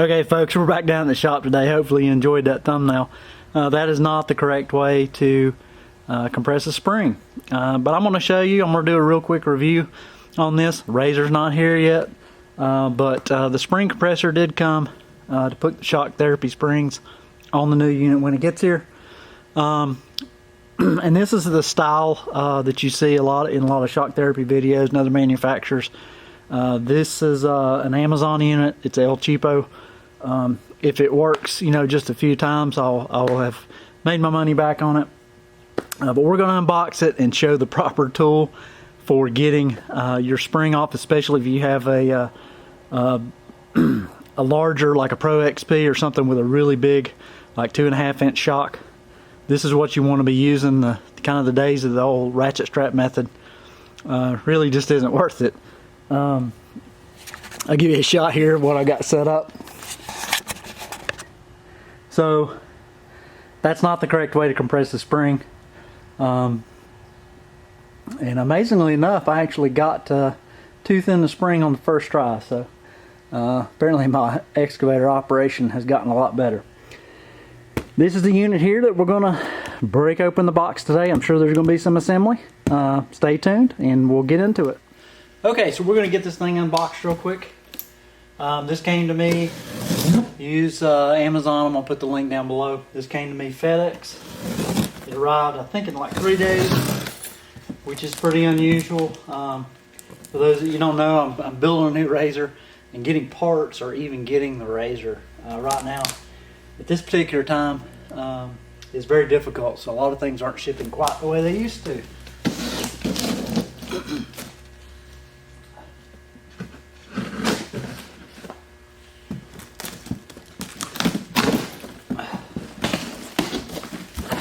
Okay folks, we're back down in the shop today. Hopefully you enjoyed that thumbnail. That is not the correct way to compress a spring. But I'm going to show you. I'm going to do a real quick review on this. Razor's not here yet. But the spring compressor did come to put the shock therapy springs on the new unit when it gets here. And this is the style that you see in a lot of shock therapy videos and other manufacturers. This is an Amazon unit. It's El Cheapo. If it works, just a few times, I'll have made my money back on it. But we're going to unbox it and show the proper tool for getting your spring off, especially if you have a larger, like a Pro XP or something with a really big, like 2.5 inch shock. This is what you want to be using. Kind of the days of the old ratchet strap method really just isn't worth it. I'll give you a shot here of what I got set up. So that's not the correct way to compress the spring. And amazingly enough, I actually got tooth in the spring on the first try. So apparently my excavator operation has gotten a lot better. This is the unit here that we're going to break open the box today. I'm sure there's going to be some assembly. Stay tuned and we'll get into it. Okay, so we're going to get this thing unboxed real quick. This came to me, use Amazon. I'm going to put the link down below. This came to me FedEx. It arrived, I think, in like 3 days, which is pretty unusual. For those that you don't know, I'm building a new razor, and getting parts or even getting the razor right now at this particular time is very difficult. So a lot of things aren't shipping quite the way they used to.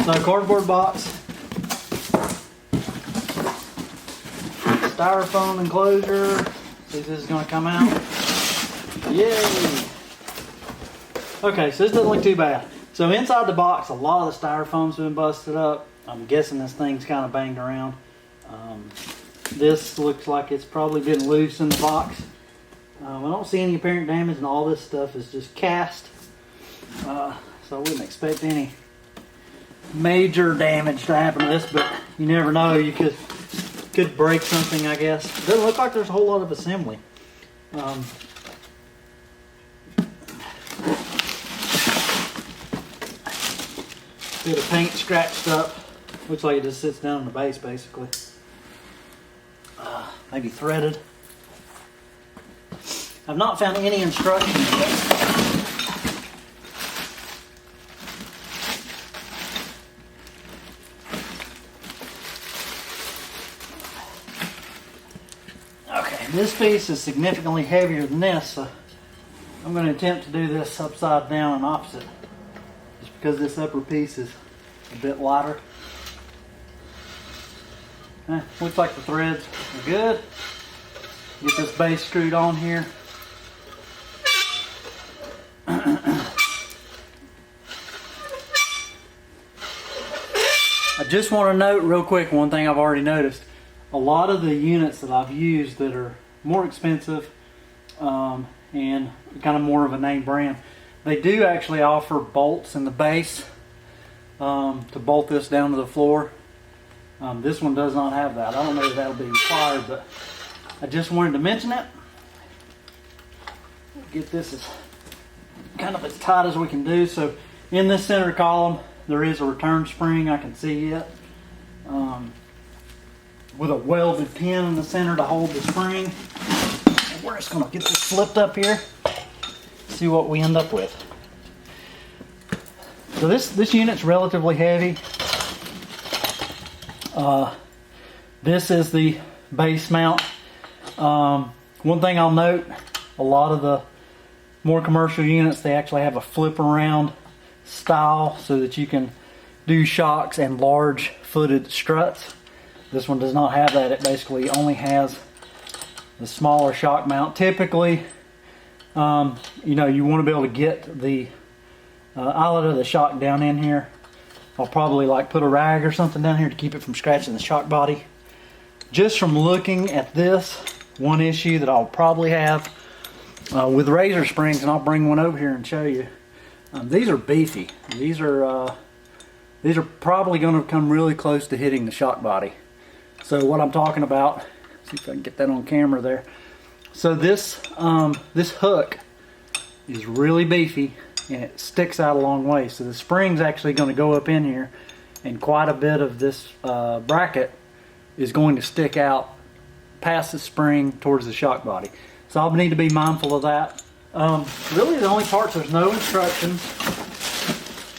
So cardboard box, styrofoam enclosure. See if this is going to come out. Yay! Okay, so this doesn't look too bad. So inside the box, a lot of the styrofoam's been busted up. I'm guessing this thing's kind of banged around. This looks like it's probably been loose in the box. I don't see any apparent damage, and all this stuff is just cast. So I wouldn't expect any major damage to happen to this, but you never know. You could break something, I guess. It doesn't look like there's a whole lot of assembly. Bit of paint scratched up. Looks like it just sits down on the base, basically. Maybe threaded. I've not found any instructions yet. This piece is significantly heavier than this, so I'm going to attempt to do this upside down and opposite, just because this upper piece is a bit lighter. Looks like the threads are good. Get this base screwed on here. I just want to note real quick one thing I've already noticed. A lot of the units that I've used that are more expensive and kind of more of a name brand, they do actually offer bolts in the base to bolt this down to the floor. This one does not have that. I don't know if that'll be required, but I just wanted to mention it. Get this as kind of as tight as we can do. So in this center column there is a return spring, I can see it. With a welded pin in the center to hold the spring. And we're just going to get this flipped up here, see what we end up with. So this unit's relatively heavy. This is the base mount. One thing I'll note, a lot of the more commercial units, they actually have a flip around style so that you can do shocks and large footed struts. This one does not have that. It basically only has the smaller shock mount. Typically, you want to be able to get the eyelet of the shock down in here. I'll probably put a rag or something down here to keep it from scratching the shock body. Just from looking at this, one issue that I'll probably have with razor springs, and I'll bring one over here and show you. These are beefy. These are probably going to come really close to hitting the shock body. So what I'm talking about, see if I can get that on camera there. So this this hook is really beefy and it sticks out a long way. So the spring's actually going to go up in here, and quite a bit of this bracket is going to stick out past the spring towards the shock body. So I'll need to be mindful of that. Really the only parts, there's no instructions,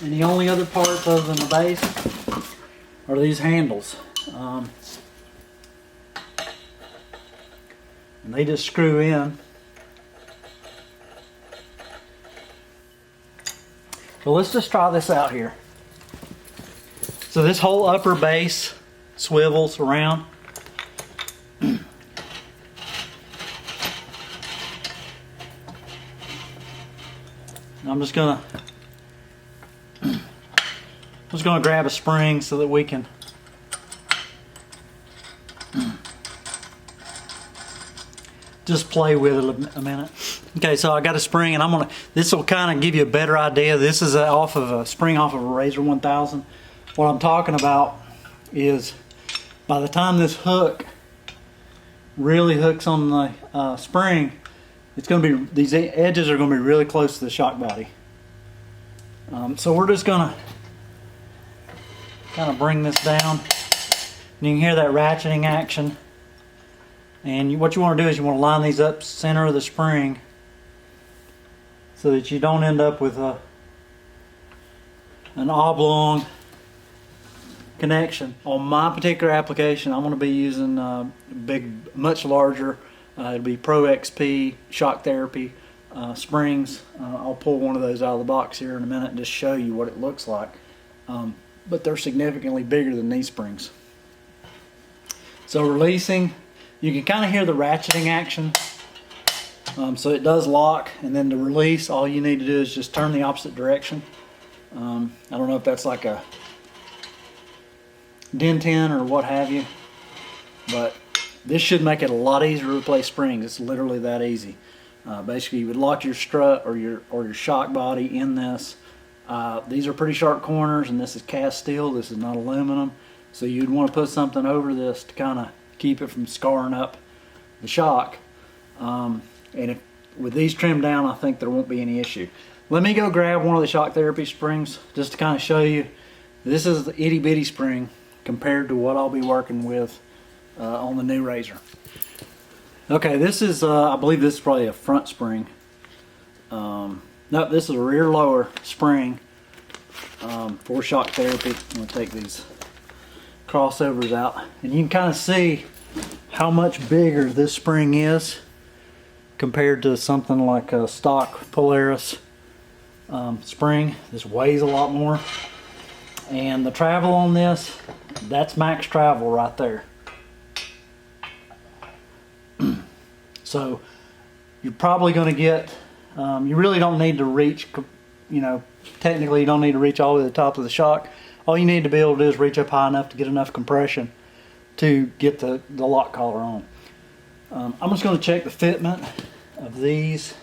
and the only other parts other than the base are these handles. And they just screw in. So let's just try this out here. So this whole upper base swivels around. I'm just gonna grab a spring so that we can just play with it a minute. Okay, so I got a spring, and this will kind of give you a better idea. This is off of a spring off of a Razor 1000. What I'm talking about is by the time this hook really hooks on the spring, it's going to be, these edges are going to be really close to the shock body. So we're just going to kind of bring this down. And you can hear that ratcheting action. And what you want to do is you want to line these up center of the spring so that you don't end up with an oblong connection. On my particular application, I'm going to be using much larger, it'll be Pro XP shock therapy springs. I'll pull one of those out of the box here in a minute and just show you what it looks like. But they're significantly bigger than these springs. So releasing, you can kind of hear the ratcheting action. So it does lock, and then to release, all you need to do is just turn the opposite direction. I don't know if that's like a dentin or what have you, but this should make it a lot easier to replace springs. It's literally that easy. Basically, you would lock your strut or your shock body in this. These are pretty sharp corners, and this is cast steel. This is not aluminum, so you'd want to put something over this to kind of keep it from scarring up the shock. And with these trimmed down, I think there won't be any issue. Let me go grab one of the shock therapy springs just to kind of show you. This is the itty bitty spring compared to what I'll be working with on the new Razor. Okay, this is, I believe this is probably a front spring. No, this is a rear lower spring for shock therapy. I'm going to take these crossovers out, and you can kind of see how much bigger this spring is compared to something like a stock Polaris spring. This weighs a lot more, and the travel on this, that's max travel right there. So you're probably going to get, you really don't need to reach, technically you don't need to reach all the way to the top of the shock. All you need to be able to do is reach up high enough to get enough compression to get the lock collar on. I'm just going to check the fitment of these.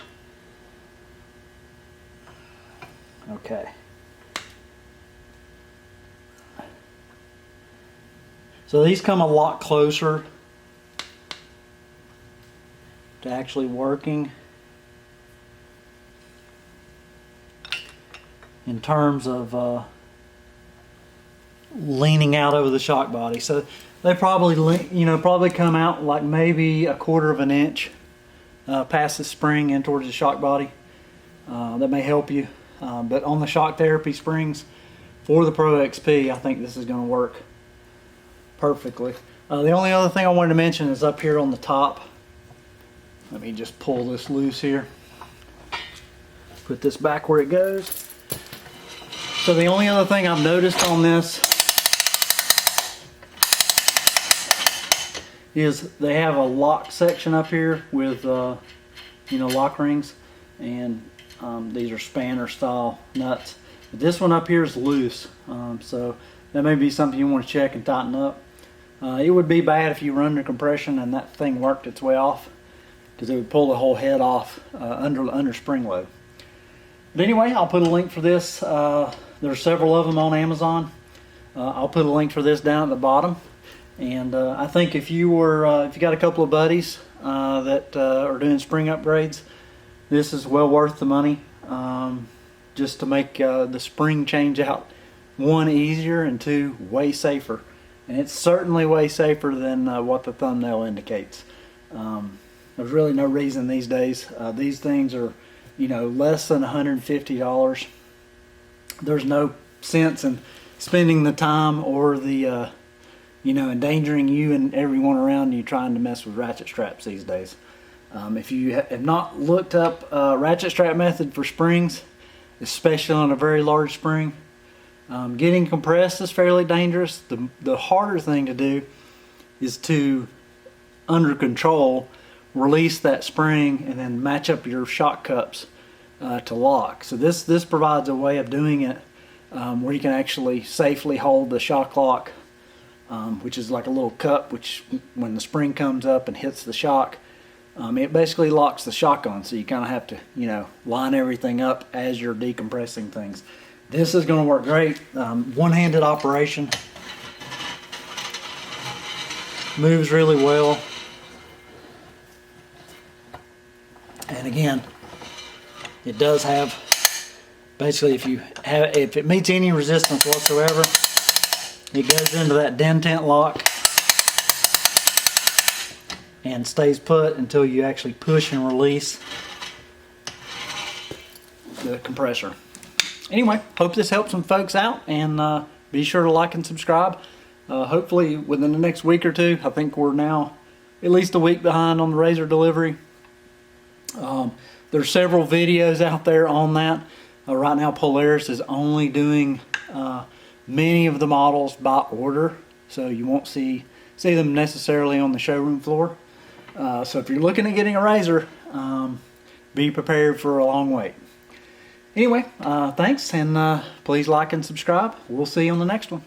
Okay. So these come a lot closer to actually working in terms of leaning out over the shock body. So they probably come out like maybe 1/4 of an inch past the spring in towards the shock body. That may help you. But on the shock therapy springs for the Pro XP, I think this is going to work perfectly. The only other thing I wanted to mention is up here on the top. Let me just pull this loose here. Put this back where it goes. So the only other thing I've noticed on this is they have a lock section up here with lock rings, and these are spanner style nuts. But this one up here is loose, so that may be something you want to check and tighten up. It would be bad if you run under compression and that thing worked its way off. because it would pull the whole head off under spring load. But anyway, I'll put a link for this. There's several of them on Amazon. I'll put a link for this down at the bottom. And I think if you got a couple of buddies that are doing spring upgrades, this is well worth the money, just to make the spring change out, one, easier, and two, way safer. And it's certainly way safer than what the thumbnail indicates. There's really no reason these days. These things are, less than $150. There's no sense in spending the time or the, endangering you and everyone around you trying to mess with ratchet straps these days. If you have not looked up ratchet strap method for springs, especially on a very large spring, getting compressed is fairly dangerous. The harder thing to do is to, under control, release that spring and then match up your shock cups to lock. So this provides a way of doing it where you can actually safely hold the shock lock, which is like a little cup, which when the spring comes up and hits the shock, it basically locks the shock on. So you kind of have to, line everything up as you're decompressing things. This is going to work great. One-handed operation. Moves really well. And again, it does have, basically if it meets any resistance whatsoever, it goes into that dentent lock and stays put until you actually push and release the compressor. Anyway, hope this helps some folks out, and be sure to like and subscribe. Hopefully within the next week or two. I think we're now at least a week behind on the razor delivery. There's several videos out there on that. Right now Polaris is only doing many of the models by order, so you won't see them necessarily on the showroom floor. So if you're looking at getting a razor, be prepared for a long wait. Anyway, thanks, and please like and subscribe. We'll see you on the next one.